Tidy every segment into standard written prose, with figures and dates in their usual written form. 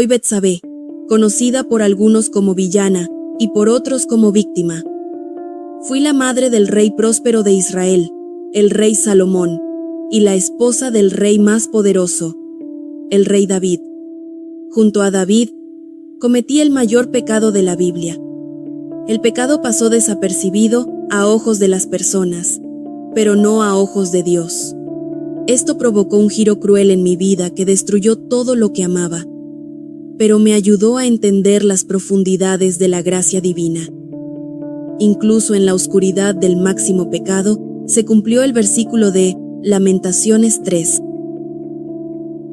Soy Betsabé, conocida por algunos como villana y por otros como víctima. Fui la madre del rey próspero de Israel, el rey Salomón, y la esposa del rey más poderoso, el rey David. Junto a David, cometí el mayor pecado de la Biblia. El pecado pasó desapercibido a ojos de las personas, pero no a ojos de Dios. Esto provocó un giro cruel en mi vida que destruyó todo lo que amaba, pero me ayudó a entender las profundidades de la gracia divina. Incluso en la oscuridad del máximo pecado, se cumplió el versículo de Lamentaciones 3.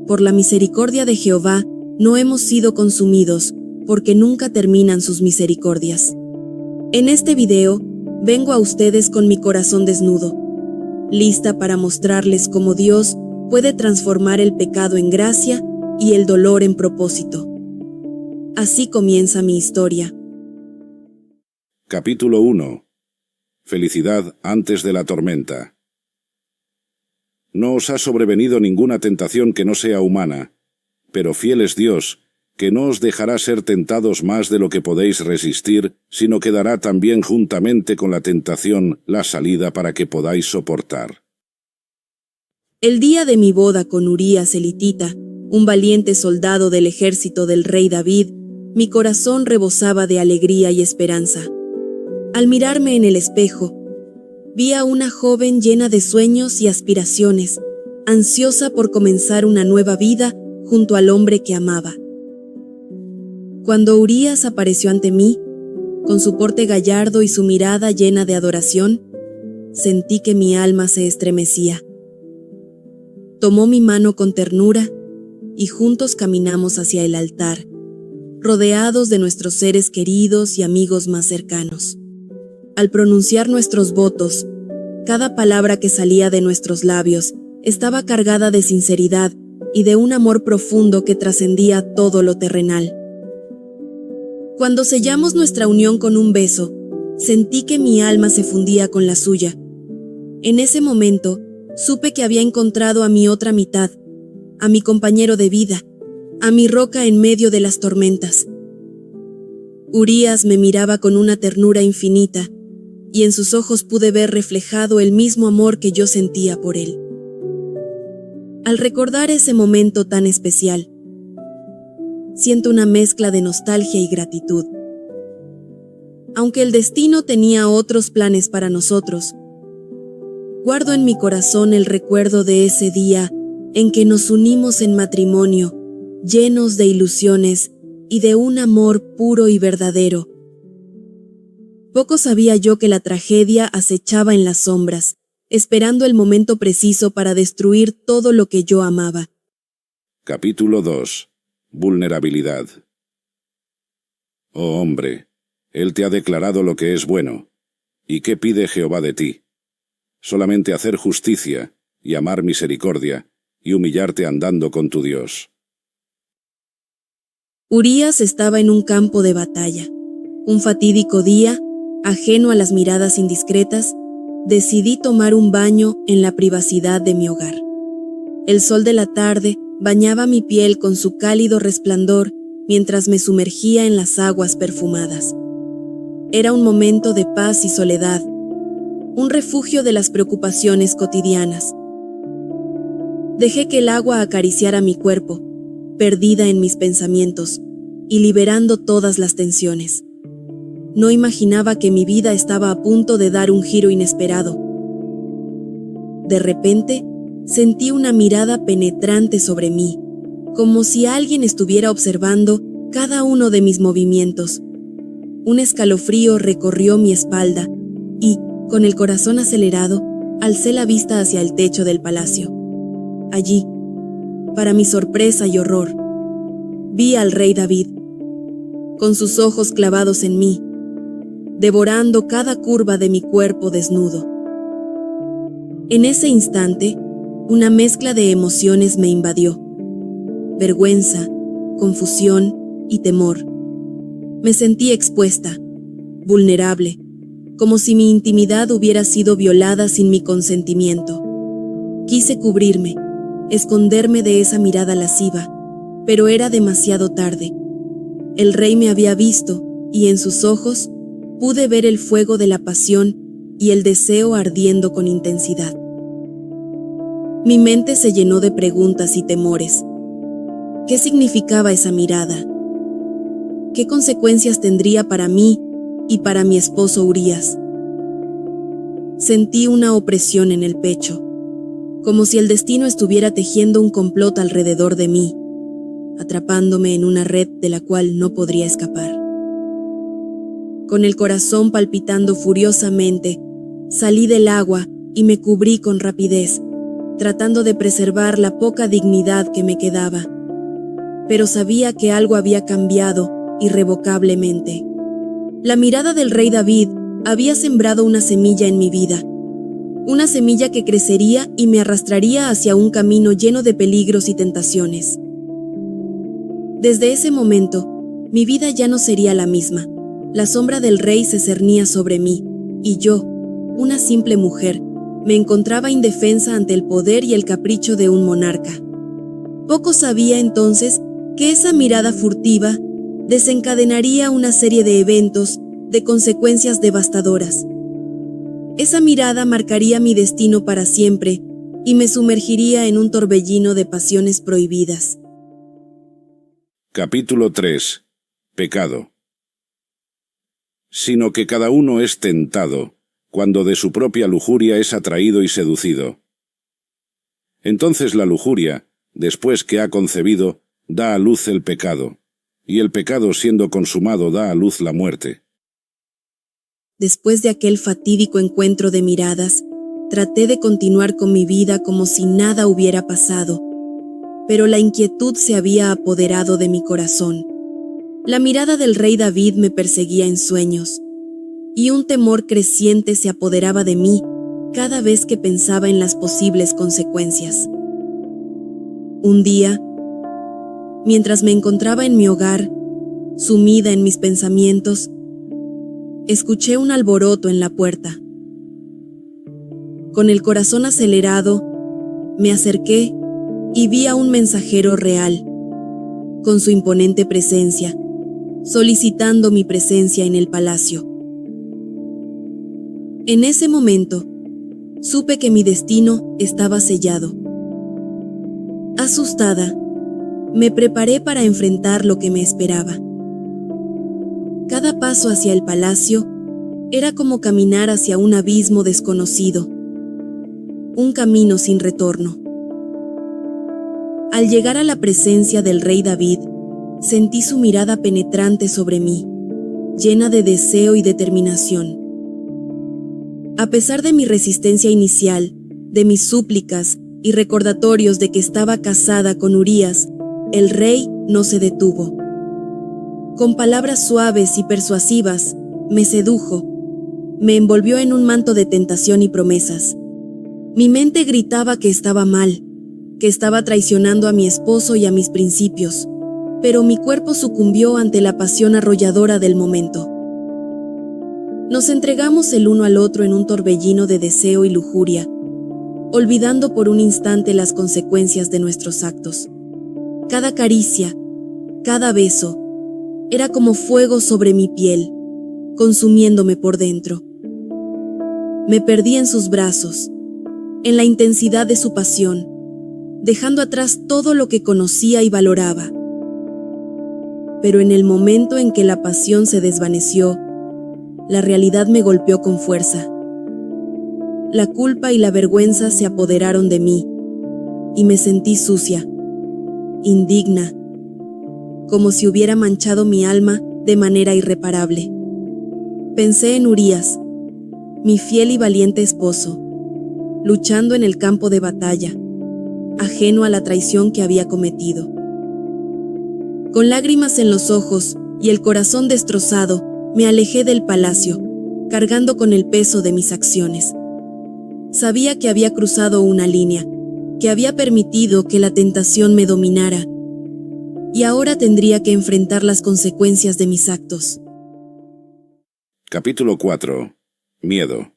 Por la misericordia de Jehová, no hemos sido consumidos, porque nunca terminan sus misericordias. En este video, vengo a ustedes con mi corazón desnudo, lista para mostrarles cómo Dios puede transformar el pecado en gracia y el dolor en propósito. Así comienza mi historia. Capítulo 1. Felicidad antes de la tormenta. No os ha sobrevenido ninguna tentación que no sea humana, pero fiel es Dios, que no os dejará ser tentados más de lo que podéis resistir, sino que dará también juntamente con la tentación la salida para que podáis soportar. El día de mi boda con Urías elitita, un valiente soldado del ejército del rey David, mi corazón rebosaba de alegría y esperanza. Al mirarme en el espejo, vi a una joven llena de sueños y aspiraciones, ansiosa por comenzar una nueva vida junto al hombre que amaba. Cuando Urías apareció ante mí, con su porte gallardo y su mirada llena de adoración, sentí que mi alma se estremecía. Tomó mi mano con ternura y juntos caminamos hacia el altar, rodeados de nuestros seres queridos y amigos más cercanos. Al pronunciar nuestros votos, cada palabra que salía de nuestros labios estaba cargada de sinceridad y de un amor profundo que trascendía todo lo terrenal. Cuando sellamos nuestra unión con un beso, sentí que mi alma se fundía con la suya. En ese momento, supe que había encontrado a mi otra mitad, a mi compañero de vida, a mi roca en medio de las tormentas. Urías me miraba con una ternura infinita, y en sus ojos pude ver reflejado el mismo amor que yo sentía por él. Al recordar ese momento tan especial, siento una mezcla de nostalgia y gratitud. Aunque el destino tenía otros planes para nosotros, guardo en mi corazón el recuerdo de ese día en que nos unimos en matrimonio, llenos de ilusiones y de un amor puro y verdadero. Poco sabía yo que la tragedia acechaba en las sombras, esperando el momento preciso para destruir todo lo que yo amaba. Capítulo 2. Vulnerabilidad. Oh hombre, Él te ha declarado lo que es bueno. ¿Y qué pide Jehová de ti? Solamente hacer justicia, y amar misericordia, y humillarte andando con tu Dios. Urías estaba en un campo de batalla. Un fatídico día, ajeno a las miradas indiscretas, decidí tomar un baño en la privacidad de mi hogar. El sol de la tarde bañaba mi piel con su cálido resplandor mientras me sumergía en las aguas perfumadas. Era un momento de paz y soledad, un refugio de las preocupaciones cotidianas. Dejé que el agua acariciara mi cuerpo, perdida en mis pensamientos y liberando todas las tensiones. No imaginaba que mi vida estaba a punto de dar un giro inesperado. De repente, sentí una mirada penetrante sobre mí, como si alguien estuviera observando cada uno de mis movimientos. Un escalofrío recorrió mi espalda y, con el corazón acelerado, alcé la vista hacia el techo del palacio. Allí, para mi sorpresa y horror, vi al rey David, con sus ojos clavados en mí, devorando cada curva de mi cuerpo desnudo. En ese instante, una mezcla de emociones me invadió: vergüenza, confusión y temor. Me sentí expuesta, vulnerable, como si mi intimidad hubiera sido violada sin mi consentimiento. Quise cubrirme, esconderme de esa mirada lasciva, pero era demasiado tarde. El rey me había visto, y en sus ojos pude ver el fuego de la pasión y el deseo ardiendo con intensidad. Mi mente se llenó de preguntas y temores. ¿Qué significaba esa mirada? ¿Qué consecuencias tendría para mí y para mi esposo Urías? Sentí una opresión en el pecho, como si el destino estuviera tejiendo un complot alrededor de mí, atrapándome en una red de la cual no podría escapar. Con el corazón palpitando furiosamente, salí del agua y me cubrí con rapidez, tratando de preservar la poca dignidad que me quedaba. Pero sabía que algo había cambiado irrevocablemente. La mirada del rey David había sembrado una semilla en mi vida, una semilla que crecería y me arrastraría hacia un camino lleno de peligros y tentaciones. Desde ese momento, mi vida ya no sería la misma. La sombra del rey se cernía sobre mí, y yo, una simple mujer, me encontraba indefensa ante el poder y el capricho de un monarca. Poco sabía entonces que esa mirada furtiva desencadenaría una serie de eventos de consecuencias devastadoras. Esa mirada marcaría mi destino para siempre y me sumergiría en un torbellino de pasiones prohibidas. Capítulo 3. Pecado. Sino que cada uno es tentado, cuando de su propia lujuria es atraído y seducido. Entonces la lujuria, después que ha concebido, da a luz el pecado, y el pecado siendo consumado da a luz la muerte. Después de aquel fatídico encuentro de miradas, traté de continuar con mi vida como si nada hubiera pasado, pero la inquietud se había apoderado de mi corazón. La mirada del rey David me perseguía en sueños, y un temor creciente se apoderaba de mí cada vez que pensaba en las posibles consecuencias. Un día, mientras me encontraba en mi hogar, sumida en mis pensamientos, escuché un alboroto en la puerta. Con el corazón acelerado, me acerqué y vi a un mensajero real, con su imponente presencia, solicitando mi presencia en el palacio. En ese momento, supe que mi destino estaba sellado. Asustada, me preparé para enfrentar lo que me esperaba. Cada paso hacia el palacio era como caminar hacia un abismo desconocido, un camino sin retorno. Al llegar a la presencia del rey David, sentí su mirada penetrante sobre mí, llena de deseo y determinación. A pesar de mi resistencia inicial, de mis súplicas y recordatorios de que estaba casada con Urías, el rey no se detuvo. Con palabras suaves y persuasivas, me sedujo, me envolvió en un manto de tentación y promesas. Mi mente gritaba que estaba mal, que estaba traicionando a mi esposo y a mis principios, pero mi cuerpo sucumbió ante la pasión arrolladora del momento. Nos entregamos el uno al otro en un torbellino de deseo y lujuria, olvidando por un instante las consecuencias de nuestros actos. Cada caricia, cada beso, era como fuego sobre mi piel, consumiéndome por dentro. Me perdí en sus brazos, en la intensidad de su pasión, dejando atrás todo lo que conocía y valoraba. Pero en el momento en que la pasión se desvaneció, la realidad me golpeó con fuerza. La culpa y la vergüenza se apoderaron de mí, y me sentí sucia, indigna, como si hubiera manchado mi alma de manera irreparable. Pensé en Urías, mi fiel y valiente esposo, luchando en el campo de batalla, ajeno a la traición que había cometido. Con lágrimas en los ojos y el corazón destrozado, me alejé del palacio, cargando con el peso de mis acciones. Sabía que había cruzado una línea, que había permitido que la tentación me dominara, y ahora tendría que enfrentar las consecuencias de mis actos. Capítulo 4. Miedo.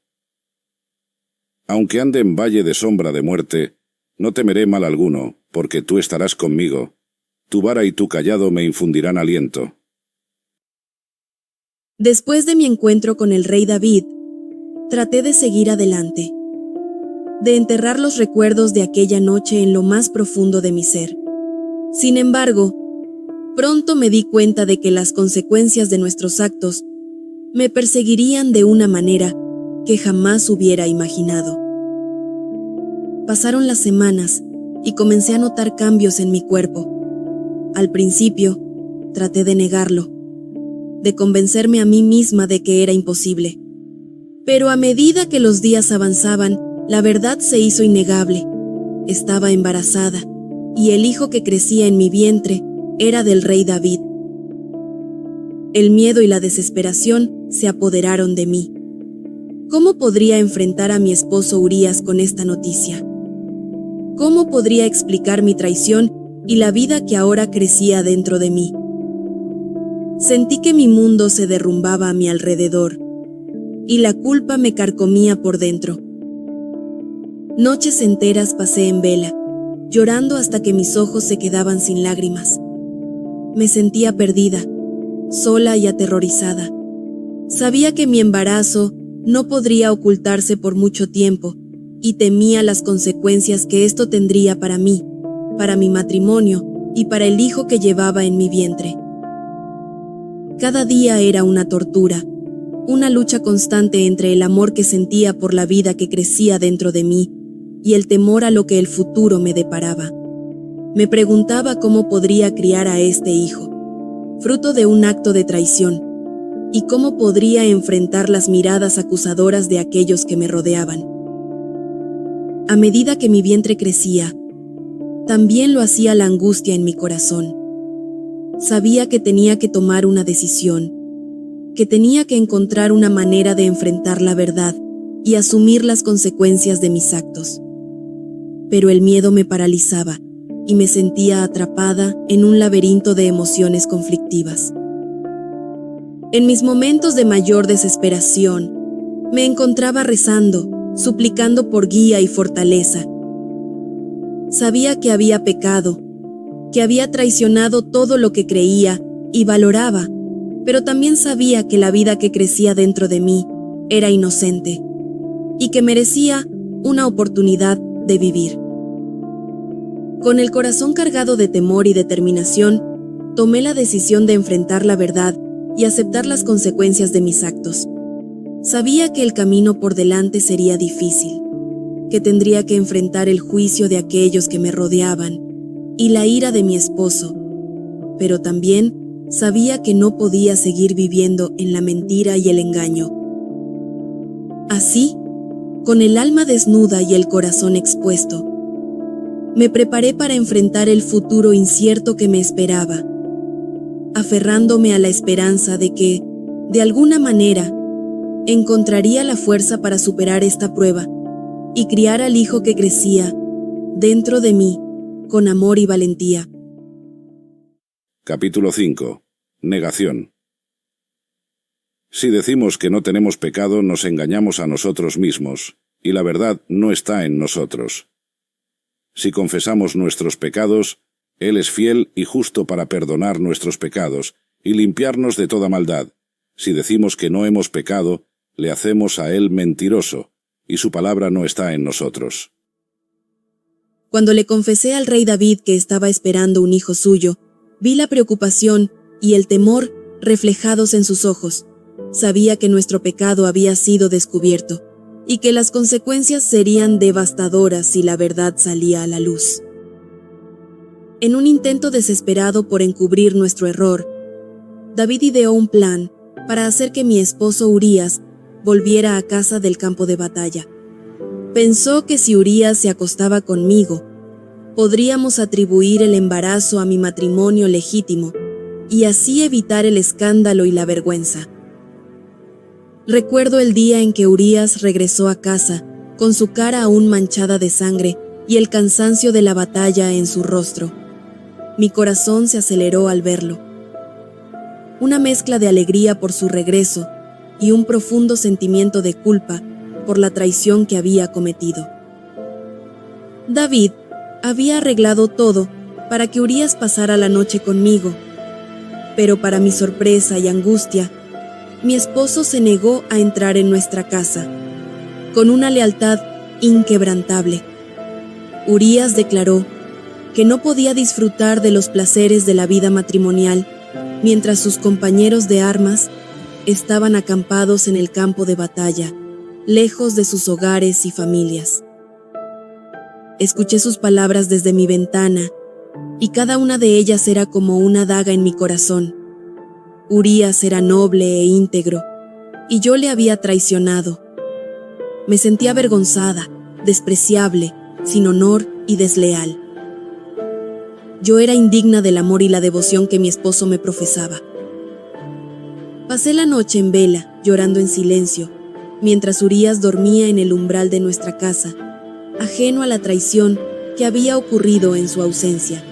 Aunque ande en valle de sombra de muerte, no temeré mal alguno, porque tú estarás conmigo. Tu vara y tu cayado me infundirán aliento. Después de mi encuentro con el rey David, traté de seguir adelante, de enterrar los recuerdos de aquella noche en lo más profundo de mi ser. Sin embargo, pronto me di cuenta de que las consecuencias de nuestros actos me perseguirían de una manera que jamás hubiera imaginado. Pasaron las semanas y comencé a notar cambios en mi cuerpo. Al principio, traté de negarlo, de convencerme a mí misma de que era imposible. Pero a medida que los días avanzaban, la verdad se hizo innegable. Estaba embarazada, y el hijo que crecía en mi vientre era del rey David. El miedo y la desesperación se apoderaron de mí. ¿Cómo podría enfrentar a mi esposo Urías con esta noticia? ¿Cómo podría explicar mi traición y la vida que ahora crecía dentro de mí? Sentí que mi mundo se derrumbaba a mi alrededor, y la culpa me carcomía por dentro. Noches enteras pasé en vela, llorando hasta que mis ojos se quedaban sin lágrimas. Me sentía perdida, sola y aterrorizada. Sabía que mi embarazo no podría ocultarse por mucho tiempo, y temía las consecuencias que esto tendría para mí, para mi matrimonio y para el hijo que llevaba en mi vientre. Cada día era una tortura, una lucha constante entre el amor que sentía por la vida que crecía dentro de mí y el temor a lo que el futuro me deparaba. Me preguntaba cómo podría criar a este hijo, fruto de un acto de traición, y cómo podría enfrentar las miradas acusadoras de aquellos que me rodeaban. A medida que mi vientre crecía, también lo hacía la angustia en mi corazón. Sabía que tenía que tomar una decisión, que tenía que encontrar una manera de enfrentar la verdad y asumir las consecuencias de mis actos. Pero el miedo me paralizaba y me sentía atrapada en un laberinto de emociones conflictivas. En mis momentos de mayor desesperación, me encontraba rezando, suplicando por guía y fortaleza. Sabía que había pecado, que había traicionado todo lo que creía y valoraba, pero también sabía que la vida que crecía dentro de mí era inocente y que merecía una oportunidad de vivir. Con el corazón cargado de temor y determinación, tomé la decisión de enfrentar la verdad y aceptar las consecuencias de mis actos. Sabía que el camino por delante sería difícil, que tendría que enfrentar el juicio de aquellos que me rodeaban y la ira de mi esposo, pero también sabía que no podía seguir viviendo en la mentira y el engaño. Así, con el alma desnuda y el corazón expuesto, me preparé para enfrentar el futuro incierto que me esperaba, aferrándome a la esperanza de que, de alguna manera, encontraría la fuerza para superar esta prueba y criar al hijo que crecía dentro de mí con amor y valentía. Capítulo 5. Negación. Si decimos que no tenemos pecado, nos engañamos a nosotros mismos, y la verdad no está en nosotros. Si confesamos nuestros pecados, Él es fiel y justo para perdonar nuestros pecados y limpiarnos de toda maldad. Si decimos que no hemos pecado, le hacemos a Él mentiroso, y su palabra no está en nosotros. Cuando le confesé al rey David que estaba esperando un hijo suyo, vi la preocupación y el temor reflejados en sus ojos. Sabía que nuestro pecado había sido descubierto y que las consecuencias serían devastadoras si la verdad salía a la luz. En un intento desesperado por encubrir nuestro error, David ideó un plan para hacer que mi esposo Urías volviera a casa del campo de batalla. Pensó que si Urías se acostaba conmigo, podríamos atribuir el embarazo a mi matrimonio legítimo y así evitar el escándalo y la vergüenza. Recuerdo el día en que Urías regresó a casa con su cara aún manchada de sangre y el cansancio de la batalla en su rostro. Mi corazón se aceleró al verlo. Una mezcla de alegría por su regreso y un profundo sentimiento de culpa por la traición que había cometido. David había arreglado todo para que Urías pasara la noche conmigo, pero para mi sorpresa y angustia, mi esposo se negó a entrar en nuestra casa, con una lealtad inquebrantable. Urías declaró que no podía disfrutar de los placeres de la vida matrimonial mientras sus compañeros de armas estaban acampados en el campo de batalla, lejos de sus hogares y familias. Escuché sus palabras desde mi ventana, y cada una de ellas era como una daga en mi corazón. Urías era noble e íntegro, y yo le había traicionado. Me sentía avergonzada, despreciable, sin honor y desleal. Yo era indigna del amor y la devoción que mi esposo me profesaba. Pasé la noche en vela, llorando en silencio, mientras Urías dormía en el umbral de nuestra casa, ajeno a la traición que había ocurrido en su ausencia.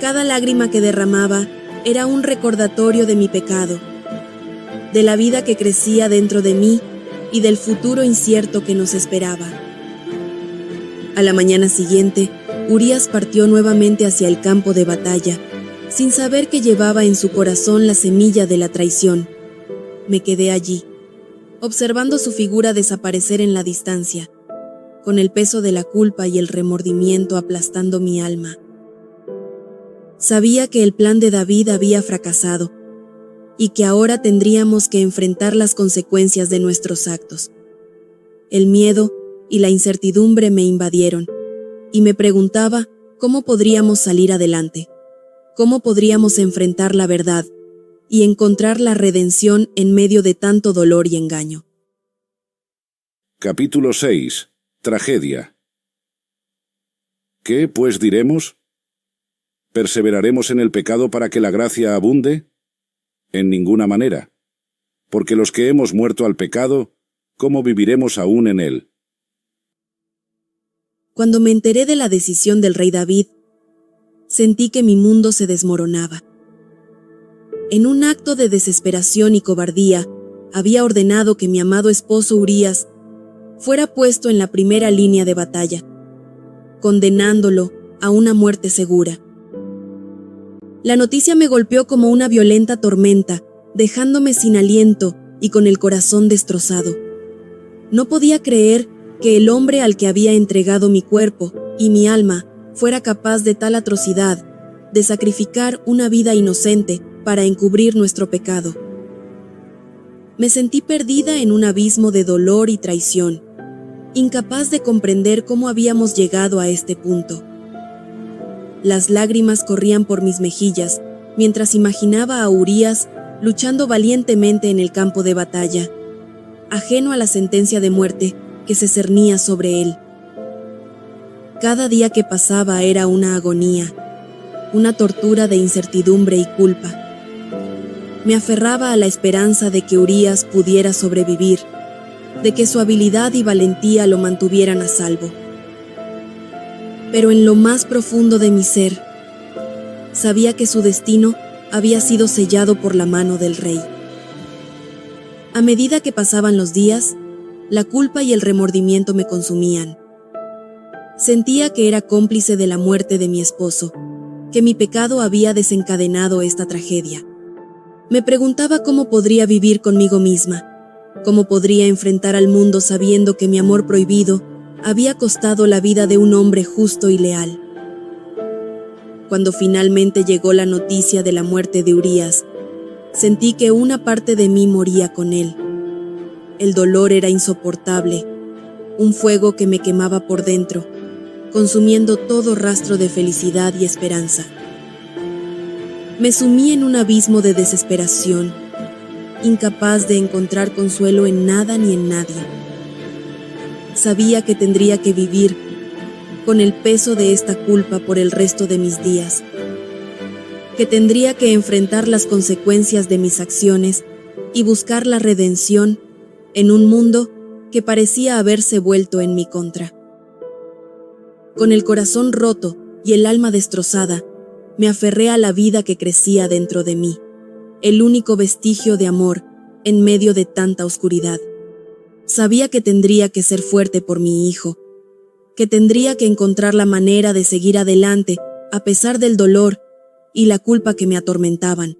Cada lágrima que derramaba era un recordatorio de mi pecado, de la vida que crecía dentro de mí y del futuro incierto que nos esperaba. A la mañana siguiente, Urías partió nuevamente hacia el campo de batalla, sin saber que llevaba en su corazón la semilla de la traición. Me quedé allí, observando su figura desaparecer en la distancia, con el peso de la culpa y el remordimiento aplastando mi alma. Sabía que el plan de David había fracasado y que ahora tendríamos que enfrentar las consecuencias de nuestros actos. El miedo y la incertidumbre me invadieron y me preguntaba cómo podríamos salir adelante, cómo podríamos enfrentar la verdad y encontrar la redención en medio de tanto dolor y engaño. Capítulo 6. Tragedia. ¿Qué, pues, diremos? ¿Perseveraremos en el pecado para que la gracia abunde? En ninguna manera. Porque los que hemos muerto al pecado, ¿cómo viviremos aún en él? Cuando me enteré de la decisión del rey David, sentí que mi mundo se desmoronaba. En un acto de desesperación y cobardía, había ordenado que mi amado esposo Urías fuera puesto en la primera línea de batalla, condenándolo a una muerte segura. La noticia me golpeó como una violenta tormenta, dejándome sin aliento y con el corazón destrozado. No podía creer que el hombre al que había entregado mi cuerpo y mi alma fuera capaz de tal atrocidad, de sacrificar una vida inocente para encubrir nuestro pecado. Me sentí perdida en un abismo de dolor y traición, incapaz de comprender cómo habíamos llegado a este punto. Las lágrimas corrían por mis mejillas mientras imaginaba a Urías luchando valientemente en el campo de batalla, ajeno a la sentencia de muerte que se cernía sobre él. Cada día que pasaba era una agonía, una tortura de incertidumbre y culpa. Me aferraba a la esperanza de que Urías pudiera sobrevivir, de que su habilidad y valentía lo mantuvieran a salvo. Pero en lo más profundo de mi ser, sabía que su destino había sido sellado por la mano del rey. A medida que pasaban los días, la culpa y el remordimiento me consumían. Sentía que era cómplice de la muerte de mi esposo, que mi pecado había desencadenado esta tragedia. Me preguntaba cómo podría vivir conmigo misma, cómo podría enfrentar al mundo sabiendo que mi amor prohibido había costado la vida de un hombre justo y leal. Cuando finalmente llegó la noticia de la muerte de Urías, sentí que una parte de mí moría con él. El dolor era insoportable, un fuego que me quemaba por dentro, consumiendo todo rastro de felicidad y esperanza. Me sumí en un abismo de desesperación, incapaz de encontrar consuelo en nada ni en nadie. Sabía que tendría que vivir con el peso de esta culpa por el resto de mis días, que tendría que enfrentar las consecuencias de mis acciones y buscar la redención en un mundo que parecía haberse vuelto en mi contra. Con el corazón roto y el alma destrozada, me aferré a la vida que crecía dentro de mí, el único vestigio de amor en medio de tanta oscuridad. Sabía que tendría que ser fuerte por mi hijo, que tendría que encontrar la manera de seguir adelante a pesar del dolor y la culpa que me atormentaban.